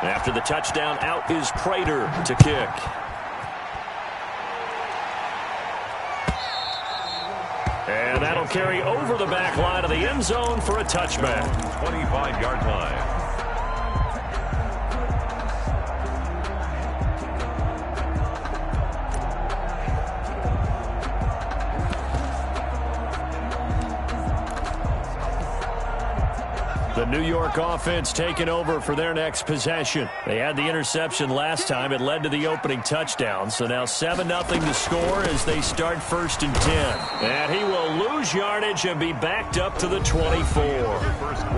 After the touchdown, out is Prater to kick. And that'll carry over the back line of the end zone for a touchback. 25-yard line. The New York offense taking over for their next possession. They had the interception last time. It led to the opening touchdown. So now 7-0 to score as they start 1st and 10. And he will lose yardage and be backed up to the 24.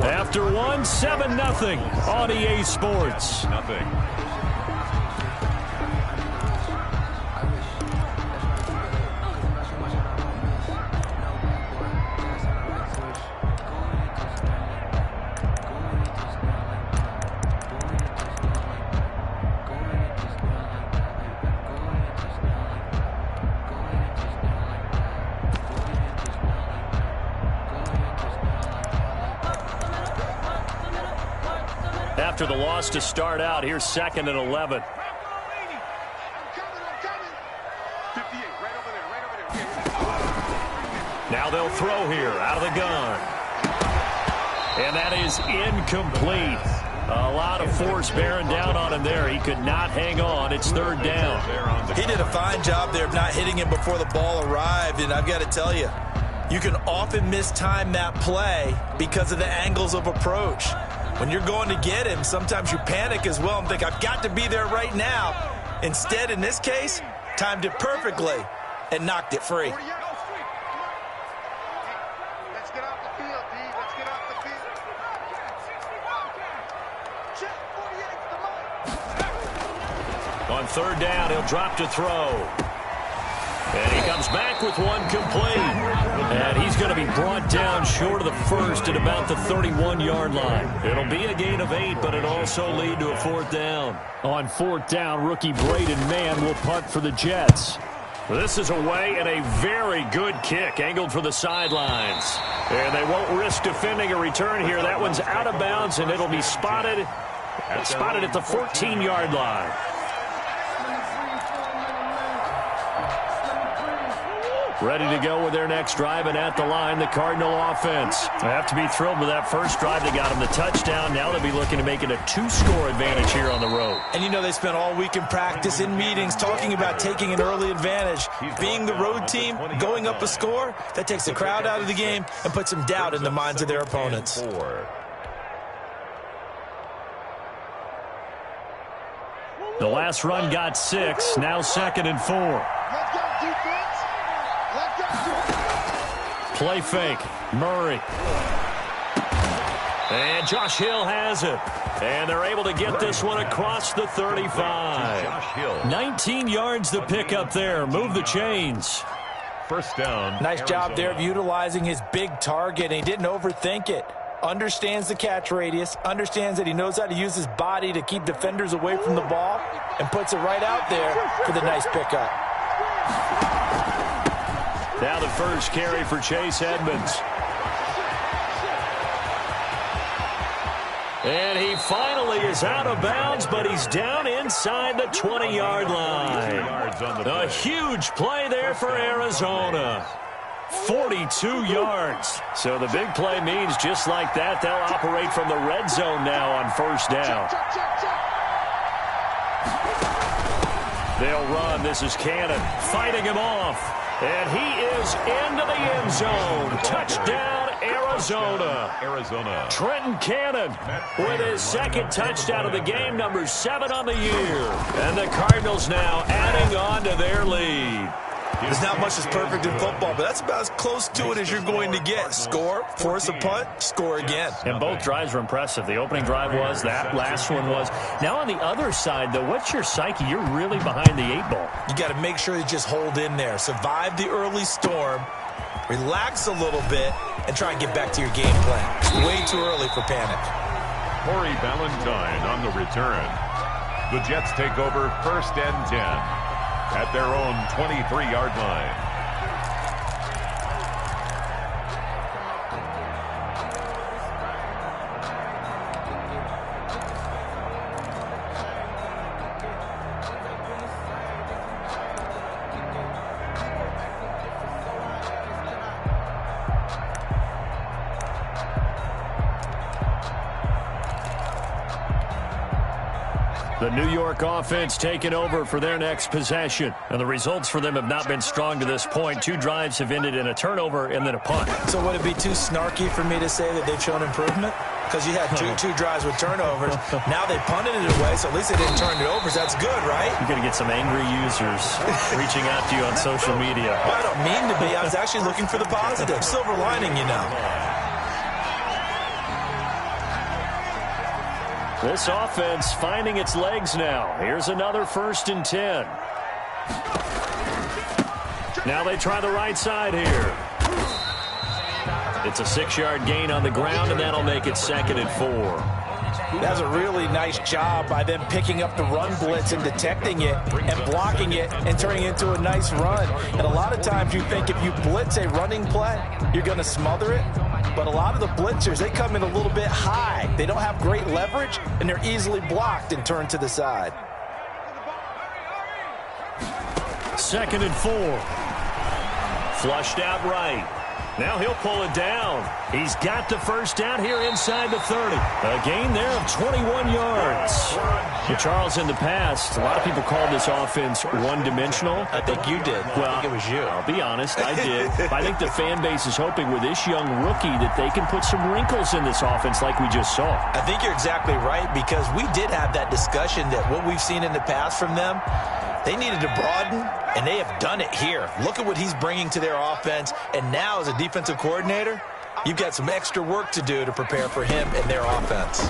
After one, 7-0 on EA Sports. Nothing. After the loss to start out, here's 2nd and 11. Now they'll throw here out of the gun. And that is incomplete. A lot of force bearing down on him there. He could not hang on. It's 3rd down. He did a fine job there of not hitting him before the ball arrived. And I've got to tell you, you can often mistime that play because of the angles of approach. When you're going to get him, sometimes you panic as well and think, I've got to be there right now. Instead, in this case, timed it perfectly and knocked it free. Let's get off the field, D. Let's get off the field. On 3rd down, he'll drop to throw. And he comes back with one complete. And he's going to be brought down short of the 1st at about the 31-yard line. It'll be a gain of 8, but it'll also lead to a 4th down. On 4th down, rookie Braden Mann will punt for the Jets. This is away and a very good kick, angled for the sidelines. And they won't risk defending a return here. That one's out of bounds, and it'll be spotted at the 14-yard line. Ready to go with their next drive, and at the line, the Cardinal offense. They have to be thrilled with that first drive. They got them the touchdown. Now they'll be looking to make it a 2-score advantage here on the road. And you know they spent all week in practice, in meetings, talking about taking an early advantage. Being the road team, going up a score, that takes the crowd out of the game and puts some doubt in the minds of their opponents. The last run got 6. Now 2nd and 4. Let's go, defense. Play fake. Murray. And Josh Hill has it. And they're able to get this one across the 35. Josh Hill. 19 yards to pick up there. Move the chains. 1st down. Nice job there of utilizing his big target, and he didn't overthink it. Understands the catch radius, understands that he knows how to use his body to keep defenders away from the ball, and puts it right out there for the nice pickup. Now the first carry for Chase Edmonds. And he finally is out of bounds, but he's down inside the 20-yard line. A huge play there for Arizona. 42 yards. So the big play means just like that, they'll operate from the red zone now on 1st down. They'll run. This is Cannon fighting him off. And he is into the end zone. Touchdown, Arizona. Trenton Cannon with his 2nd touchdown of the game, number 7 on the year. And the Cardinals now adding on to their lead. There's not much that's perfect in football, but that's about as close to it as you're going to get. Score, force a punt, score again. And both drives were impressive. The opening drive was, that last one was. Now on the other side, though, what's your psyche? You're really behind the 8 ball. You got to make sure you just hold in there. Survive the early storm, relax a little bit, and try and get back to your game plan. It's way too early for panic. Corey Valentine on the return. The Jets take over 1st and 10. At their own 23-yard line. The New York offense taking over for their next possession. And the results for them have not been strong to this point. 2 drives have ended in a turnover and then a punt. So would it be too snarky for me to say that they've shown improvement? Because you had two drives with turnovers. Now they punted it away, so at least they didn't turn it over. So that's good, right? You're going to get some angry users reaching out to you on social media. Well, I don't mean to be. I was actually looking for the positive. Silver lining, you know. This offense finding its legs now. Here's another 1st and 10. Now they try the right side here. It's a 6-yard gain on the ground, and that'll make it 2nd and 4. That's a really nice job by them picking up the run blitz and detecting it and blocking it and turning it into a nice run. And a lot of times you think if you blitz a running play, you're going to smother it. But a lot of the blitzers, they come in a little bit high. They don't have great leverage, and they're easily blocked and turned to the side. 2nd and 4. Flushed out right. Now he'll pull it down. He's got the first down here inside the 30. A gain there of 21 yards. Well, Charles, in the past, a lot of people called this offense one-dimensional. I think you did. Well, I think it was you. I'll be honest, I did. I think the fan base is hoping with this young rookie that they can put some wrinkles in this offense like we just saw. I think you're exactly right, because we did have that discussion that what we've seen in the past from them, they needed to broaden, and they have done it here. Look at what he's bringing to their offense, and now as a defensive coordinator, you've got some extra work to do to prepare for him and their offense.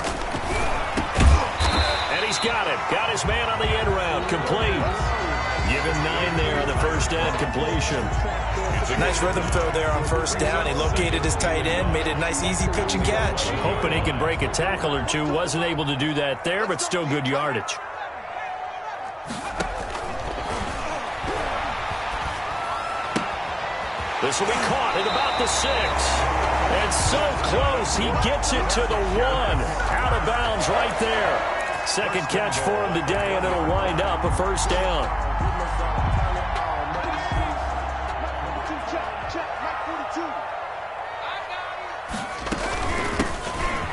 And he's got it. Got his man on the end route. Complete. Give him 9 there on the first down completion. Nice rhythm throw there on first down. He located his tight end, made a nice easy pitch and catch. Hoping he can break a tackle or two. Wasn't able to do that there, but still good yardage. This will be caught at about the 6. And so close, he gets it to the 1. Out of bounds right there. Second catch for him today, and it'll wind up a first down.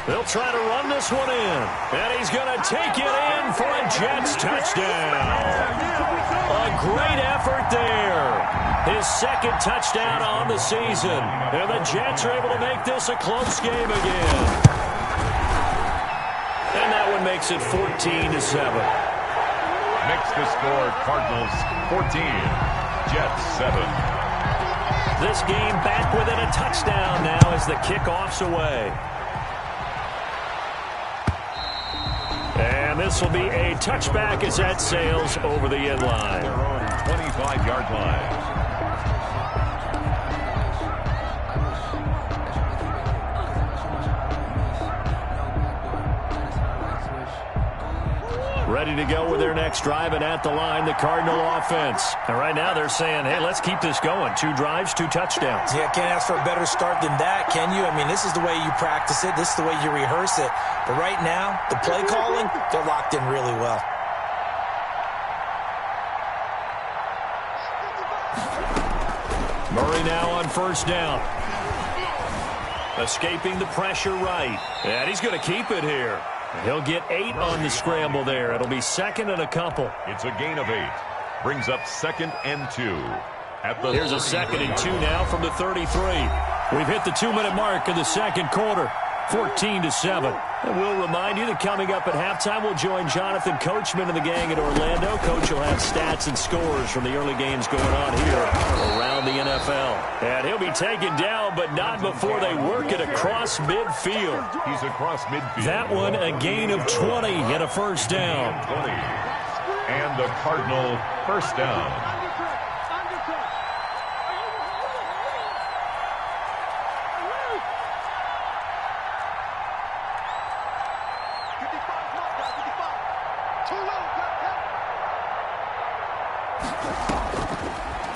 They'll try to run this one in. And he's going to take it in for a Jets touchdown. A great effort there. His 2nd touchdown on the season. And the Jets are able to make this a close game again. And that one makes it 14-7. Makes the score Cardinals 14, Jets 7. This game back within a touchdown now as the kickoff's away. And this will be a touchback as that sails over the end line. Their own 25-yard line. Ready to go with their next drive, and at the line, the Cardinal offense. And right now they're saying, hey, let's keep this going. 2 drives, 2 touchdowns. Yeah, can't ask for a better start than that, can you? I mean, this is the way you practice it. This is the way you rehearse it. But right now, the play calling, they're locked in really well. Murray now on first down. Escaping the pressure right. And he's going to keep it here. He'll get 8 on the scramble there. It'll be 2nd and a couple. It's a gain of 8. Brings up 2nd and 2. Here's a 2nd and 2 now from the 33. We've hit the 2-minute mark in the second quarter. 14-7. And we'll remind you that coming up at halftime, we'll join Jonathan Coachman and the gang at Orlando. Coach will have stats and scores from the early games going on here around the NFL. And he'll be taken down, but not before they work it across midfield. He's across midfield. That one a gain of 20 and a first down. 20. And the Cardinal first down.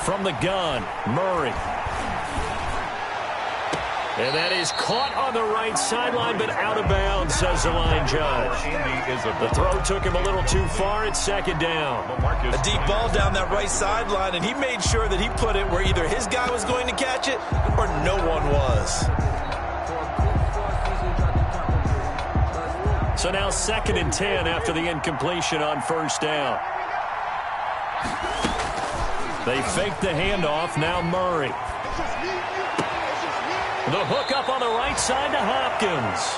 From the gun, Murray. And that is caught on the right sideline, but out of bounds, says the line judge. The throw took him a little too far. It's 2nd down. A deep ball down that right sideline, and he made sure that he put it where either his guy was going to catch it or no one was. So now 2nd and 10 after the incompletion on first down. They fake the handoff. Now Murray. The hook up on the right side to Hopkins.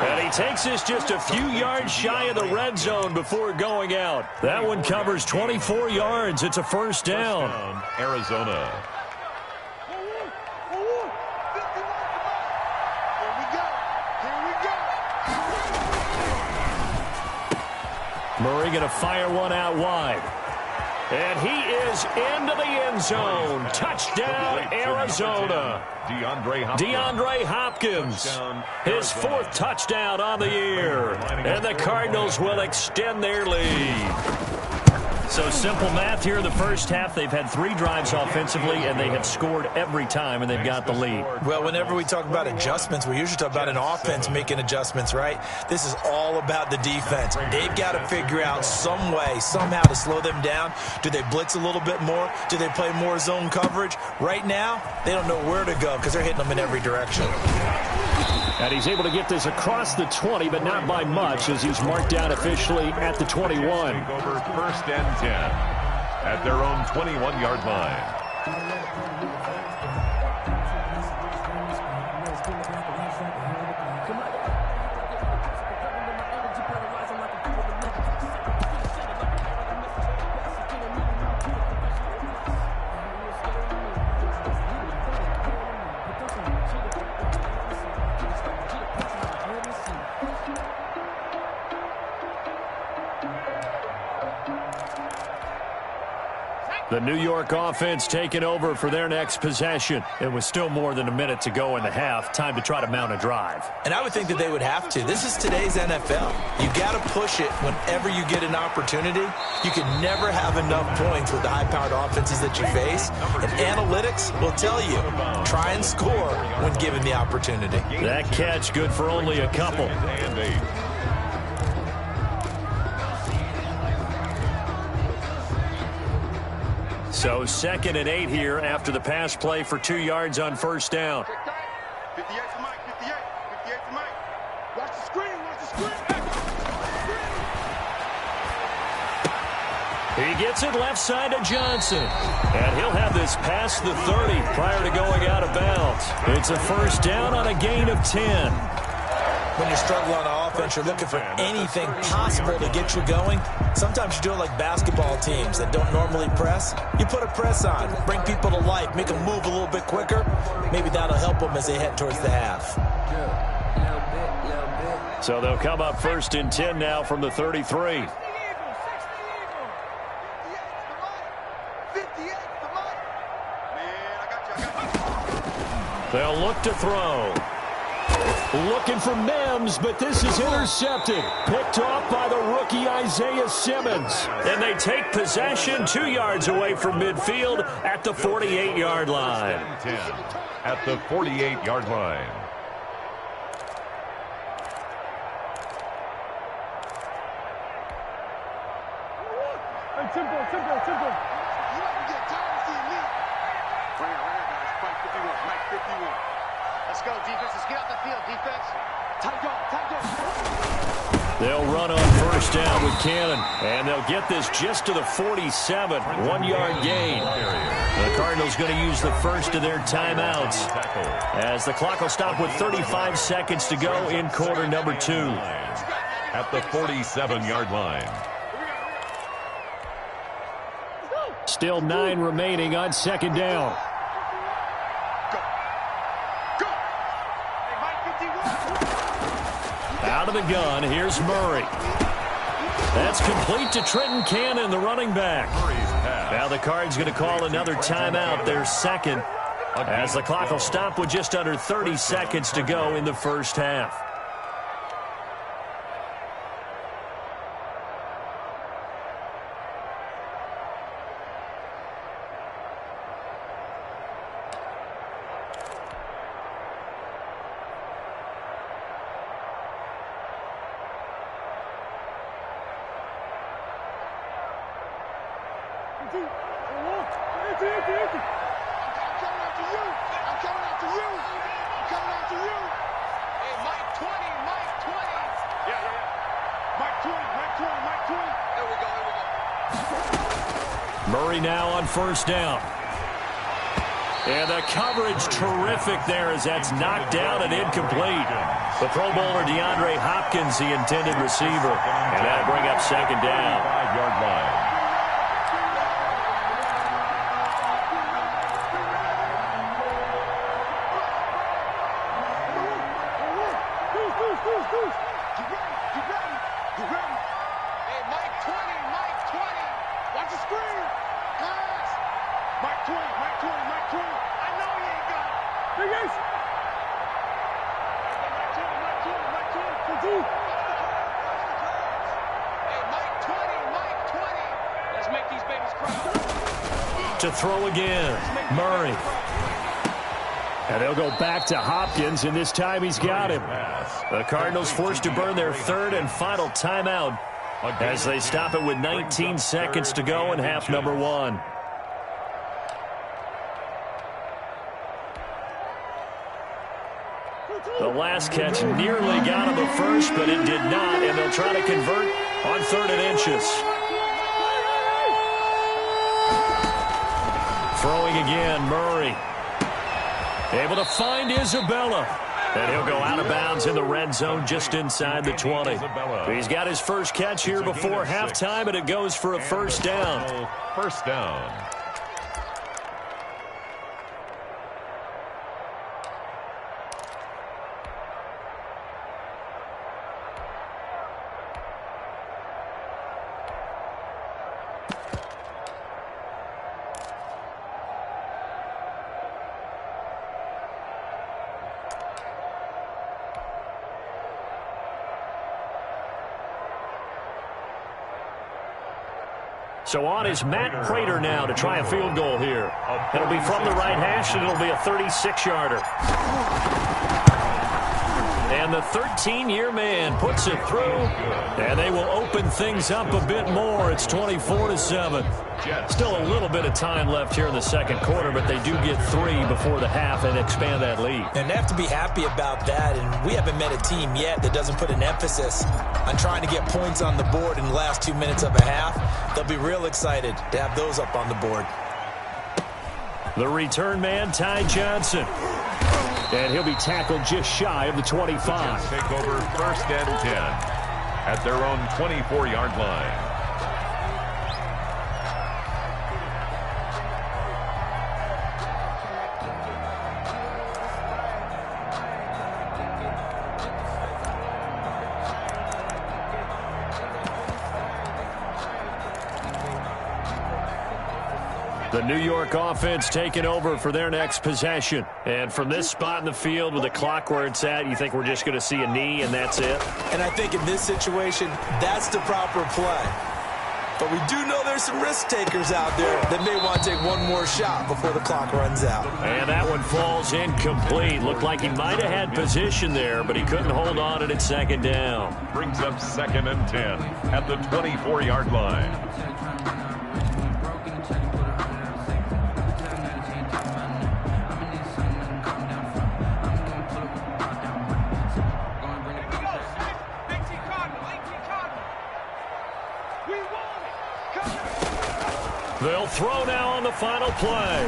And he takes this just a few yards shy of the red zone before going out. That one covers 24 yards. It's a first down. Arizona. Murray going to fire one out wide. And he is into the end zone. Touchdown, Arizona. DeAndre Hopkins. His 4th touchdown on the year. And the Cardinals will extend their lead. So simple math here in the first half. They've had 3 drives offensively, and they have scored every time, and they've got the lead. Well, whenever we talk about adjustments, we usually talk about an offense making adjustments, right? This is all about the defense. They've got to figure out some way, somehow to slow them down. Do they blitz a little bit more? Do they play more zone coverage? Right now, they don't know where to go because they're hitting them in every direction. And he's able to get this across the 20, but not by much, as he's marked down officially at the 21. Take over 1st and 10 at their own 21-yard line. The New York offense taking over for their next possession. It was still more than a minute to go in the half. Time to try to mount a drive. And I would think that they would have to. This is today's NFL. You got to push it whenever you get an opportunity. You can never have enough points with the high-powered offenses that you face. And analytics will tell you, try and score when given the opportunity. That catch good for only a couple. And 8. So 2nd and 8 here after the pass play for 2 yards on first down. 58 to Mike, 58 to Mike. Watch the screen, watch the screen. He gets it left side to Johnson. And he'll have this past the 30 prior to going out of bounds. It's a first down on a gain of 10. When you're struggling on offense, you're looking for anything possible to get you going. Sometimes you do it like basketball teams that don't normally press. You put a press on, bring people to life, make them move a little bit quicker. Maybe that'll help them as they head towards the half. So they'll come up 1st and 10 now from the 33. They'll look to throw. Looking for Mims, but this is intercepted. Picked off by the rookie Isaiah Simmons. And they take possession 2 yards away from midfield at the 48-yard line. 10 at the 48-yard line. Simple. You have to get tired of seeing me. Bring it, guys. Mike 51. Let's go, defense. Let's get out the field, defense. Tight go. They'll run on first down with Cannon, and they'll get this just to the 47, 1-yard gain. The Cardinals going to use the first of their timeouts as the clock will stop with 35 seconds to go in quarter number 2. At the 47-yard line. Still 9 remaining on second down. Out of the gun, here's Murray. That's complete to Trenton Cannon, the running back. Now the Cards going to call another timeout, their second, as the clock will stop with just under 30 seconds to go in the first half. Murray now on first down. And the coverage terrific there as that's knocked down and incomplete. The Pro Bowler DeAndre Hopkins, the intended receiver. And that'll bring up second down. 5-yard line. To throw again, Murray. And they'll go back to Hopkins, and this time he's got him. The Cardinals forced to burn their third and final timeout as they stop it with 19 seconds to go in half number one. The last catch nearly got him the first, but it did not, and they'll try to convert on 3rd and inches. Throwing again, Murray. Able to find Isabella. And he'll go out of bounds in the red zone just inside the 20. He's got his first catch here before halftime, and it goes for a first down. First down. So on is Matt Prater now to try a field goal here. It'll be from the right hash, and it'll be a 36-yarder. And the 13-year man puts it through, and they will open things up a bit more. It's 24-7. Still a little bit of time left here in the second quarter, but they do get 3 before the half and expand that lead. And they have to be happy about that, and we haven't met a team yet that doesn't put an emphasis on trying to get points on the board in the last 2 minutes of a half. They'll be real excited to have those up on the board. The return man, Ty Johnson. And he'll be tackled just shy of the 25. Take over 1st and 10 at their own 24-yard line. The New York offense taking over for their next possession. And from this spot in the field with the clock where it's at, you think we're just going to see a knee and that's it? And I think in this situation, that's the proper play. But we do know there's some risk takers out there that may want to take one more shot before the clock runs out. And that one falls incomplete. Looked like he might have had position there, but he couldn't hold on at second down. Brings up 2nd and 10 at the 24-yard line. They'll throw now on the final play.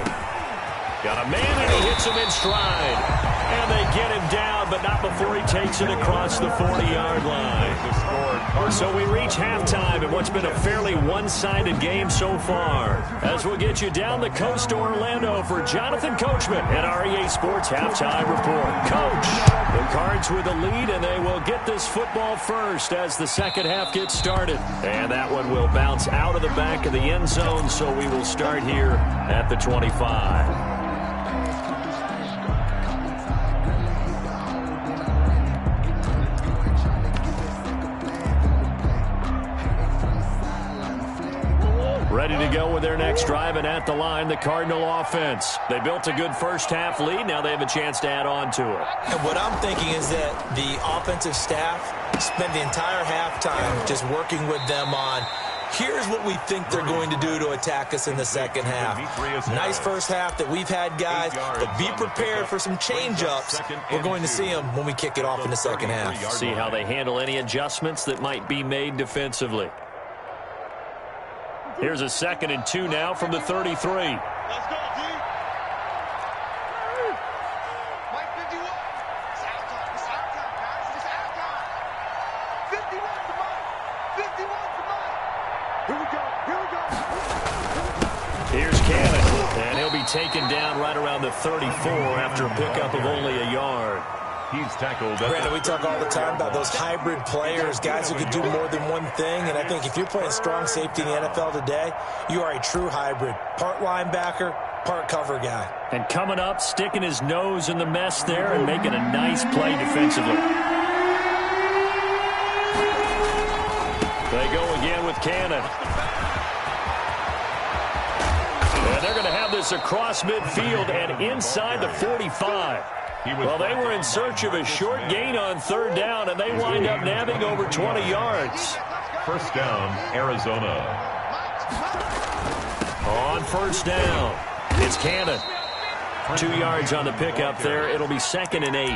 Got a man, and he hits him in stride. And they get him down, but not before he takes it across the 40-yard line. So we reach halftime in what's been a fairly one-sided game so far. As we'll get you down the coast to Orlando for Jonathan Coachman at our EA Sports Halftime Report. Coach, the Cards with the lead, and they will get this football first as the second half gets started. And that one will bounce out of the back of the end zone, so we will start here at the 25. Ready to go with their next drive, and at the line, the Cardinal offense. They built a good first half lead. Now they have a chance to add on to it. And what I'm thinking is that the offensive staff spent the entire halftime just working with them on, here's what we think they're going to do to attack us in the second half. Nice first half that we've had, guys, but be prepared for some change-ups. We're going to see them when we kick it off in the second half. See how they handle any adjustments that might be made defensively. Here's a 2nd and 2 now from the 33. Let's go, D. Mike 51. It's halftime. It's halftime, guys. It's halftime. 51 to Mike. 51 to Mike. Here we go. Here we go. Here's Cannon, and he'll be taken down right around the 34 after a pickup of only a yard. He's tackled. Brandon, we talk all the time about those hybrid players, guys who can do more than one thing. And I think if you're playing strong safety in the NFL today, you are a true hybrid. Part linebacker, part cover guy. And coming up, sticking his nose in the mess there and making a nice play defensively. They go again with Cannon. And they're going to have this across midfield and inside the 45. Well, they were in search of a short gain on 3rd down, and they wind up nabbing over 20 yards. First down, Arizona. On 1st down, it's Cannon. 2 yards on the pickup there. It'll be 2nd and 8.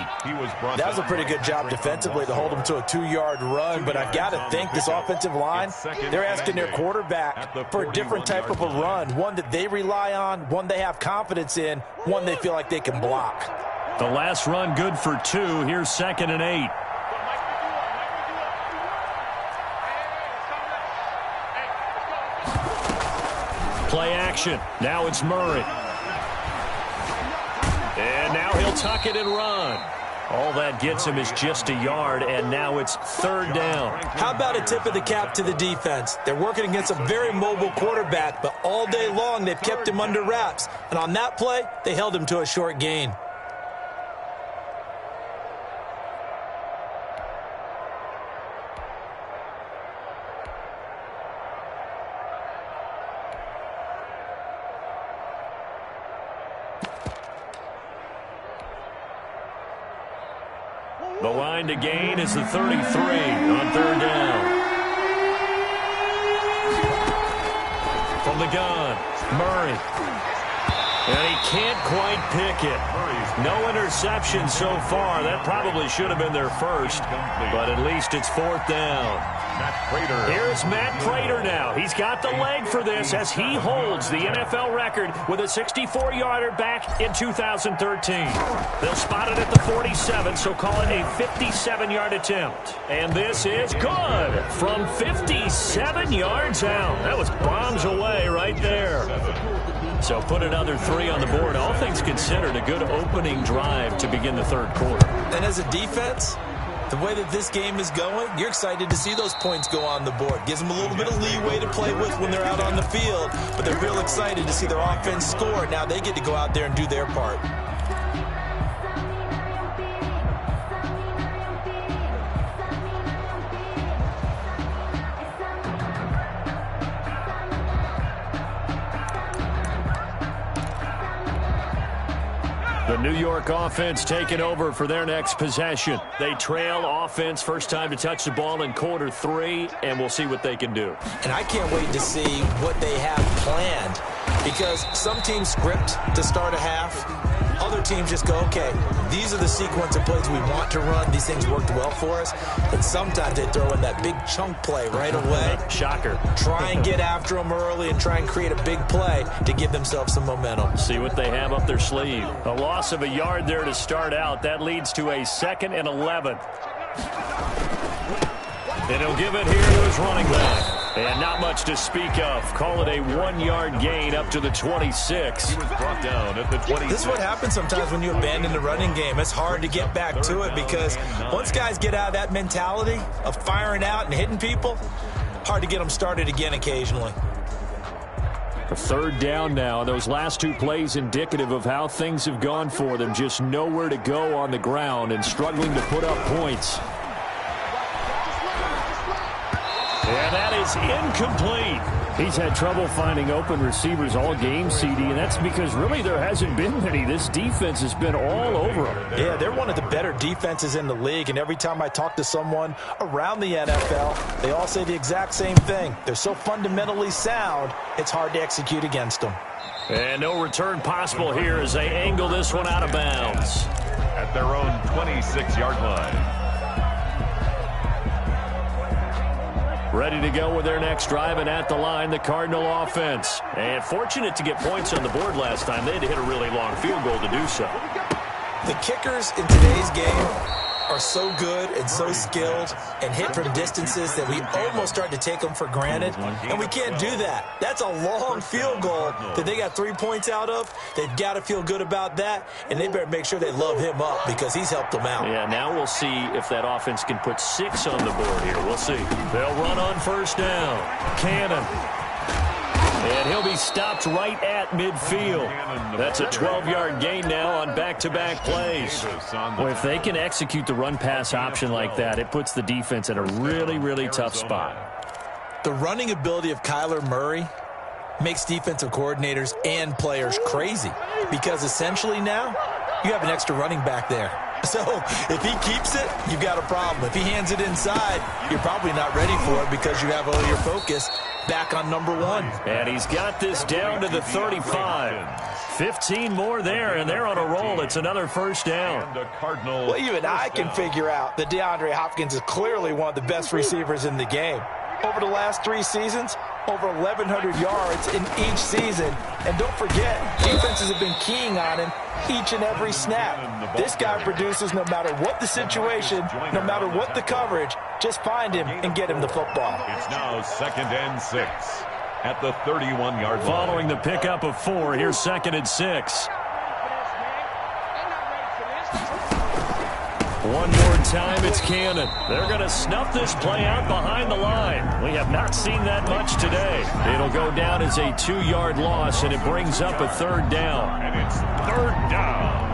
That was a pretty good job defensively to hold them to a 2-yard run, but I've got to think this offensive line, they're asking their quarterback for a different type of a run, one that they rely on, one they have confidence in, one they feel like they can block. The last run good for 2. Here's 2nd and 8. Play action. Now it's Murray. And now he'll tuck it and run. All that gets him is just a yard, and now it's 3rd down. How about a tip of the cap to the defense? They're working against a very mobile quarterback, but all day long they've kept him under wraps. And on that play, they held him to a short gain. The line to gain is the 33 on 3rd down. From the gun, Murray. And he can't quite pick it. No interception so far. That probably should have been their first, but at least it's 4th down. Here's Matt Prater now. He's got the leg for this as he holds the NFL record with a 64-yarder back in 2013. They'll spot it at the 47, so call it a 57-yard attempt. And this is good from 57 yards out. That was bombs away right there. So put another 3 on the board. All things considered, a good opening drive to begin the 3rd quarter. And as a defense, the way that this game is going, you're excited to see those points go on the board. Gives them a little bit of leeway to play with when they're out on the field, but they're real excited to see their offense score. Now they get to go out there and do their part. The New York offense taking over for their next possession. They trail offense, first time to touch the ball in quarter 3, and we'll see what they can do. And I can't wait to see what they have planned, because some teams script to start a half. Other teams just go, okay, these are the sequence of plays we want to run. These things worked well for us. But sometimes they throw in that big chunk play right away. Shocker. Try and get after them early and try and create a big play to give themselves some momentum. See what they have up their sleeve. A loss of a yard there to start out. That leads to a 2nd and 11. And he'll give it here to his running back. And not much to speak of. Call it a 1-yard gain up to the 26. He was brought down at the 26. This is what happens sometimes when you abandon the running game. It's hard to get back to it because once guys get out of that mentality of firing out and hitting people, hard to get them started again occasionally. A 3rd down now. Those last 2 plays indicative of how things have gone for them. Just nowhere to go on the ground and struggling to put up points. And that is incomplete. He's had trouble finding open receivers all game, CD, and that's because really there hasn't been many. This defense has been all over them. Yeah, they're one of the better defenses in the league, and every time I talk to someone around the NFL, they all say the exact same thing. They're so fundamentally sound, it's hard to execute against them. And no return possible here as they angle this one out of bounds. At their own 26-yard line. Ready to go with their next drive, and at the line, the Cardinal offense. And fortunate to get points on the board last time. They had to hit a really long field goal to do so. The kickers in today's game are so good and so skilled and hit from distances that we almost start to take them for granted, and we can't do that. That's a long field goal that they got 3 points out of. They've got to feel good about that, and they better make sure they love him up because he's helped them out. Yeah, now we'll see if that offense can put 6 on the board here. We'll see. They'll run on first down. Cannon. And he'll be stopped right at midfield. That's a 12-yard gain now on back-to-back plays. Well, if they can execute the run-pass option like that, it puts the defense in a really, really tough spot. The running ability of Kyler Murray makes defensive coordinators and players crazy because essentially now you have an extra running back there. So if he keeps it, you've got a problem. If he hands it inside, you're probably not ready for it because you have all your focus back on number 1. And he's got this down to the 35. 15 more there, and they're on a roll. It's another first down. Well, even I can figure out that DeAndre Hopkins is clearly one of the best receivers in the game. Over the last 3 seasons, over 1,100 yards in each season. And don't forget, defenses have been keying on him each and every snap. This guy produces no matter what the situation, no matter what the coverage. Just find him and get him the football. It's now 2nd and 6 at the 31-yard line. Following the pickup of 4, here's 2nd and 6. One more time, it's Cannon. They're going to snuff this play out behind the line. We have not seen that much today. It'll go down as a 2-yard loss, and it brings up a 3rd down. And it's 3rd down.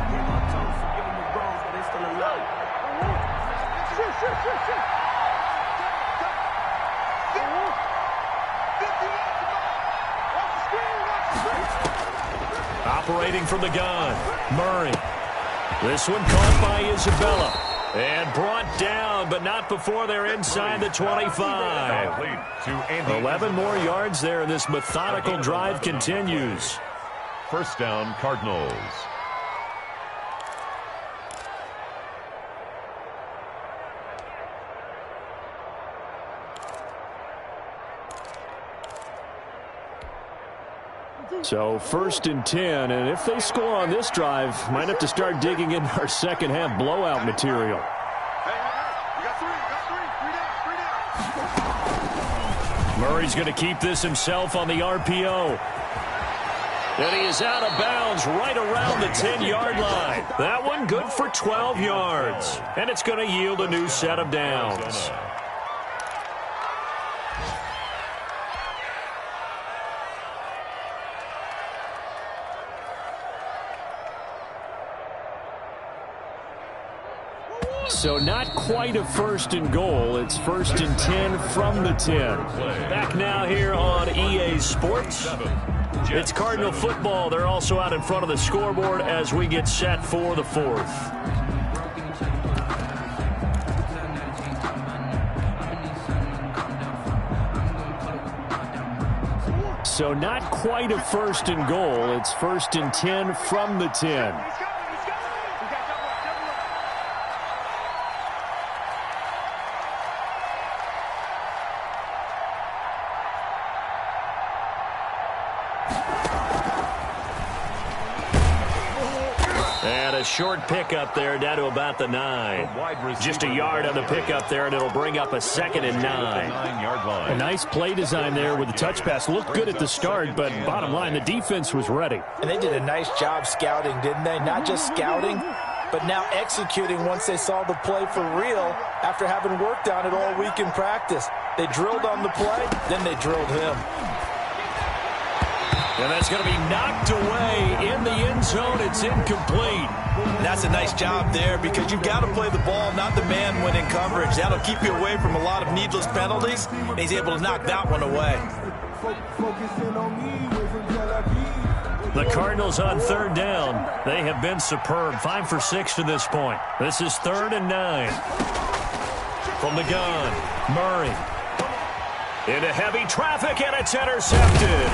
Operating from the gun, Murray. This one caught by Isabella and brought down, but not before they're inside the 25. 11 more yards there, and this methodical drive continues. First down, Cardinals. So 1st and 10, and if they score on this drive, might have to start digging in our second half blowout material. Murray's going to keep this himself on the RPO. And he is out of bounds right around the 10-yard line. That one good for 12 yards. And it's going to yield a new set of downs. So not quite a 1st and goal. It's 1st and 10 from the 10. Back now here on EA Sports. It's Cardinal football. They're also out in front of the scoreboard as we get set for the 4th. So not quite a 1st and goal. It's 1st and 10 from the 10. A short pickup there down to about the 9. Just a yard on the pickup there, and it'll bring up a 2nd and 9. A nice play design there with the touch pass. Looked good at the start, but bottom line, the defense was ready. And they did a nice job scouting, didn't they? Not just scouting, but now executing once they saw the play for real after having worked on it all week in practice. They drilled on the play, then they drilled him. And that's going to be knocked away in the end zone. It's incomplete. And that's a nice job there because you've got to play the ball, not the man when in coverage. That'll keep you away from a lot of needless penalties, and he's able to knock that one away. The Cardinals on 3rd down. They have been superb. 5 for 6 to this point. This is 3rd and 9. From the gun, Murray. Into heavy traffic, and it's intercepted.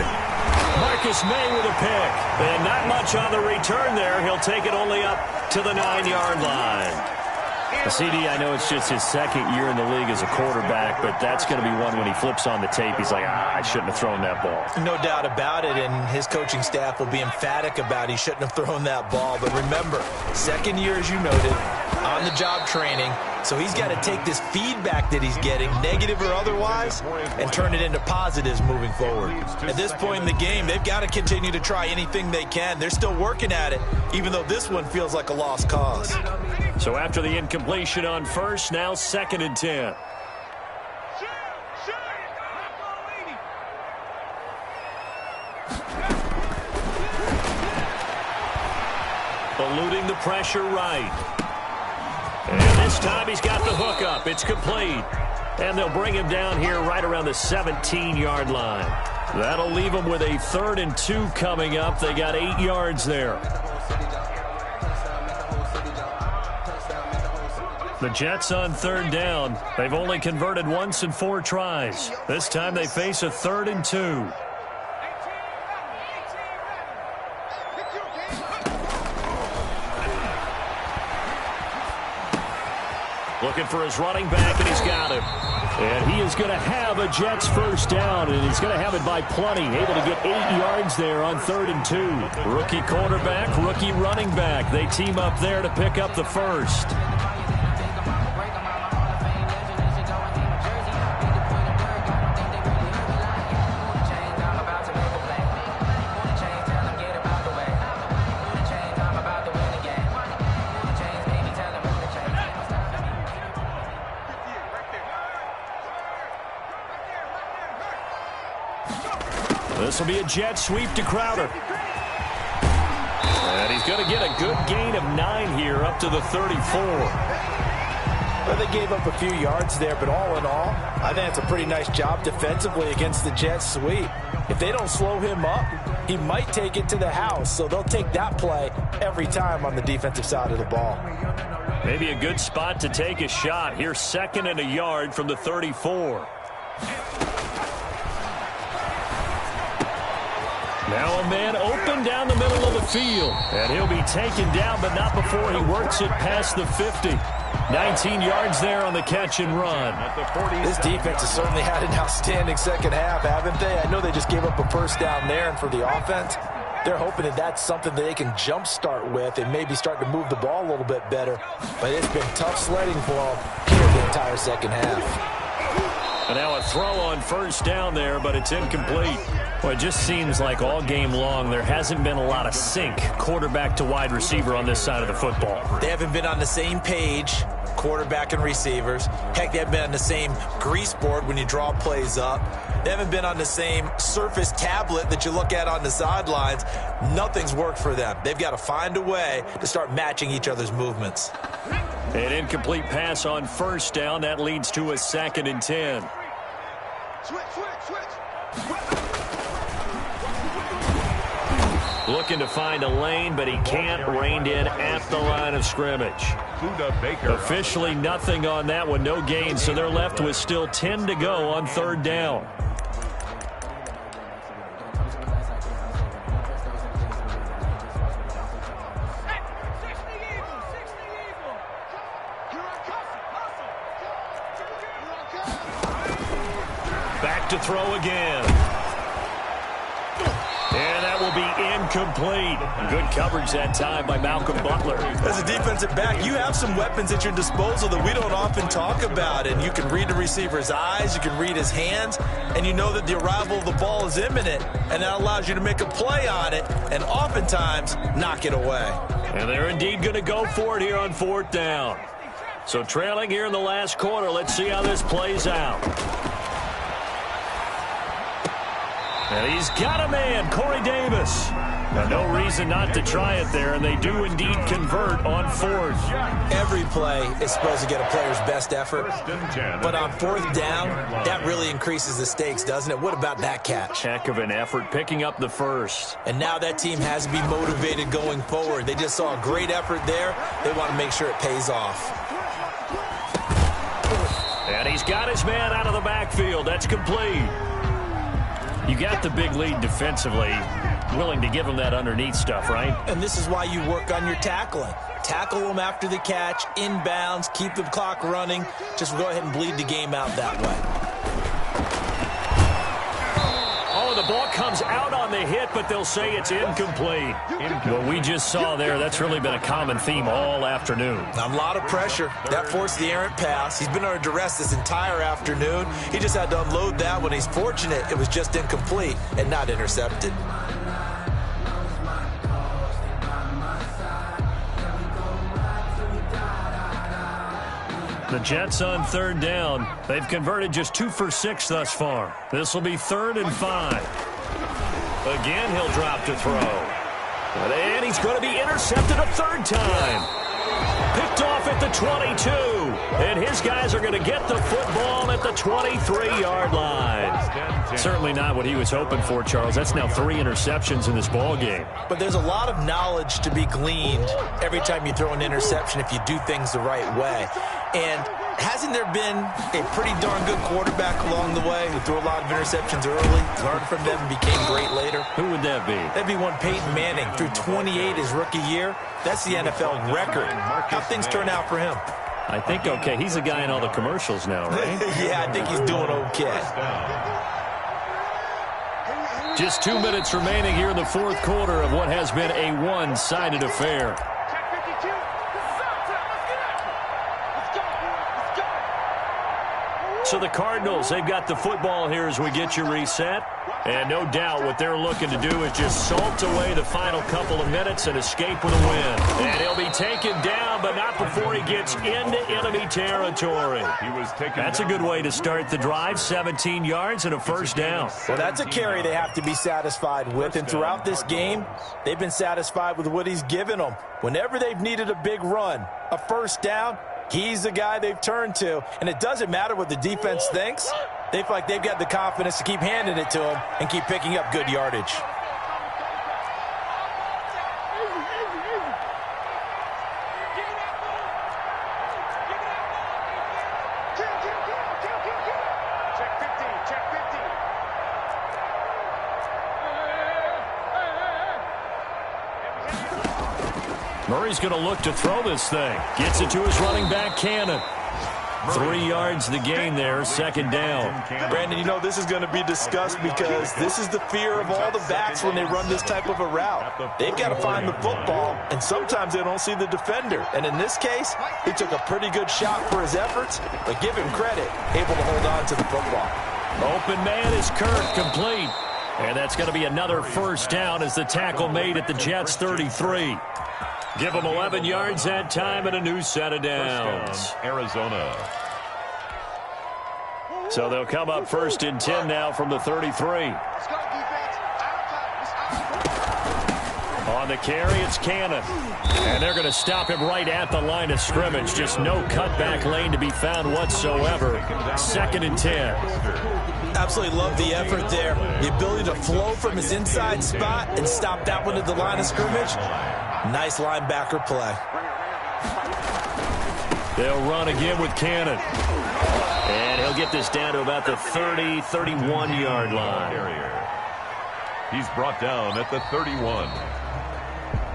Marcus May with a pick. And not much on the return there. He'll take it only up to the 9-yard line. CD, I know it's just his second year in the league as a quarterback, but that's going to be one when he flips on the tape. He's like, I shouldn't have thrown that ball. No doubt about it, and his coaching staff will be emphatic about he shouldn't have thrown that ball. But remember, second year, as you noted, on-the-job training, so he's got to take this feedback that he's getting, negative or otherwise, and turn it into positives moving forward. At this point in the game, they've got to continue to try anything they can. They're still working at it, even though this one feels like a lost cause. So after the incompletion on first, now 2nd and 10. Eluding the pressure right. And this time he's got the hook up. It's complete. And they'll bring him down here right around the 17-yard line. That'll leave them with a 3rd and 2 coming up. They got 8 yards there. The Jets on 3rd down. They've only converted once in 4 tries. This time they face a 3rd and 2. Looking for his running back, and he's got him. And he is going to have a Jets first down, and he's going to have it by plenty. Able to get 8 yards there on 3rd and 2. Rookie quarterback, rookie running back. They team up there to pick up the first. This will be a jet sweep to Crowder. And he's going to get a good gain of 9 here up to the 34. Well, they gave up a few yards there, but all in all, I think it's a pretty nice job defensively against the Jets sweep. If they don't slow him up, he might take it to the house, so they'll take that play every time on the defensive side of the ball. Maybe a good spot to take a shot. Here's 2nd and a yard from the 34. Now a man open down the middle of the field. And he'll be taken down, but not before he works it past the 50. 19 yards there on the catch and run. This defense has certainly had an outstanding second half, haven't they? I know they just gave up a first down there, and for the offense, they're hoping that that's something that they can jumpstart with and maybe start to move the ball a little bit better. But it's been tough sledding for them here the entire second half. And now a throw on first down there, but it's incomplete. Well, it just seems like all game long there hasn't been a lot of sync quarterback to wide receiver on this side of the football. They haven't been on the same page, quarterback and receivers. Heck, they haven't been on the same grease board when you draw plays up. They haven't been on the same Surface tablet that you look at on the sidelines. Nothing's worked for them. They've got to find a way to start matching each other's movements. An incomplete pass on first down. That leads to a 2nd and 10. Switch. Looking to find a lane, but he can't. Reined in at the line of scrimmage. Officially nothing on that one. No gain, so they're left with still 10 to go on 3rd down. Back to throw again. And that will be incomplete. Good coverage that time by Malcolm Butler. As a defensive back, you have some weapons at your disposal that we don't often talk about. And you can read the receiver's eyes, you can read his hands, and you know that the arrival of the ball is imminent. And that allows you to make a play on it and oftentimes knock it away. And they're indeed going to go for it here on 4th down. So trailing here in the last quarter, let's see how this plays out. And he's got a man, Corey Davis. Now, no reason not to try it there, and they do indeed convert on 4th. Every play is supposed to get a player's best effort, but on 4th down, that really increases the stakes, doesn't it? What about that catch? Heck of an effort, picking up the first. And now that team has to be motivated going forward. They just saw a great effort there. They want to make sure it pays off. And he's got his man out of the backfield. That's complete. You got the big lead defensively. willing to give him that underneath stuff, right? And this is why you work on your tackling. Tackle them after the catch, inbounds, keep the clock running. Just go ahead and bleed the game out that way. Oh, the ball comes out on the hit, but they'll say it's incomplete. What we just saw there, that's really been a common theme all afternoon. A lot of pressure. That forced the errant pass. He's been under duress this entire afternoon. He just had to unload that one. He's fortunate it was just incomplete and not intercepted. The Jets on 3rd down. They've converted just 2 for 6 thus far. This will be 3rd and 5. Again, he'll drop to throw. And he's going to be intercepted a 3rd time. Picked off at the 22. And his guys are going to get the football at the 23-yard line. Certainly not what he was hoping for, Charles. That's now 3 interceptions in this ball game. But there's a lot of knowledge to be gleaned every time you throw an interception if you do things the right way. And hasn't there been a pretty darn good quarterback along the way who threw a lot of interceptions early, learned from them, and became great later? Who would that be? That'd be one Peyton Manning. Threw 28 his rookie year. That's the NFL record. How'd things turn out for him? I think okay. He's a guy in all the commercials now, right? Yeah, I think he's doing okay. Just 2 minutes remaining here in the 4th quarter of what has been a one-sided affair. So the Cardinals, they've got the football here as we get you reset. And no doubt what they're looking to do is just salt away the final couple of minutes and escape with a win. And he'll be taken down, but not before he gets into enemy territory. That's a good way to start the drive, 17 yards and a 1st down. Well, that's a carry they have to be satisfied with. And throughout this game, they've been satisfied with what he's given them. Whenever they've needed a big run, a 1st down, he's the guy they've turned to. And it doesn't matter what the defense thinks. They feel like they've got the confidence to keep handing it to him and keep picking up good yardage. Murray's going to look to throw this thing. Gets it to his running back, Cannon. 3 yards the gain there, 2nd down. Brandon, you know this is going to be discussed because this is the fear of all the backs when they run this type of a route. They've got to find the football, and sometimes they don't see the defender. And in this case, he took a pretty good shot for his efforts, but give him credit, able to hold on to the football. Open man is Kirk, complete. And that's going to be another 1st down as the tackle made at the Jets' 33. Give them 11 yards that time and a new set of downs. Arizona. So they'll come up 1st and 10 now from the 33. On the carry, it's Cannon. And they're going to stop him right at the line of scrimmage. Just no cutback lane to be found whatsoever. 2nd and 10. Absolutely love the effort there. The ability to flow from his inside spot and stop that one at the line of scrimmage. Nice linebacker play. They'll run again with Cannon. And he'll get this down to about the 30-31-yard line. He's brought down at the 31.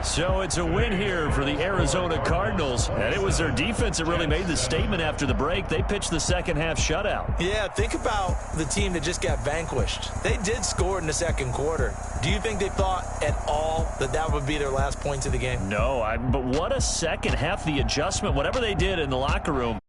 So it's a win here for the Arizona Cardinals. And it was their defense that really made the statement after the break. They pitched the 2nd half shutout. Yeah, think about the team that just got vanquished. They did score in the 2nd quarter. Do you think they thought at all that that would be their last points of the game? No, but what a 2nd half, the adjustment, whatever they did in the locker room.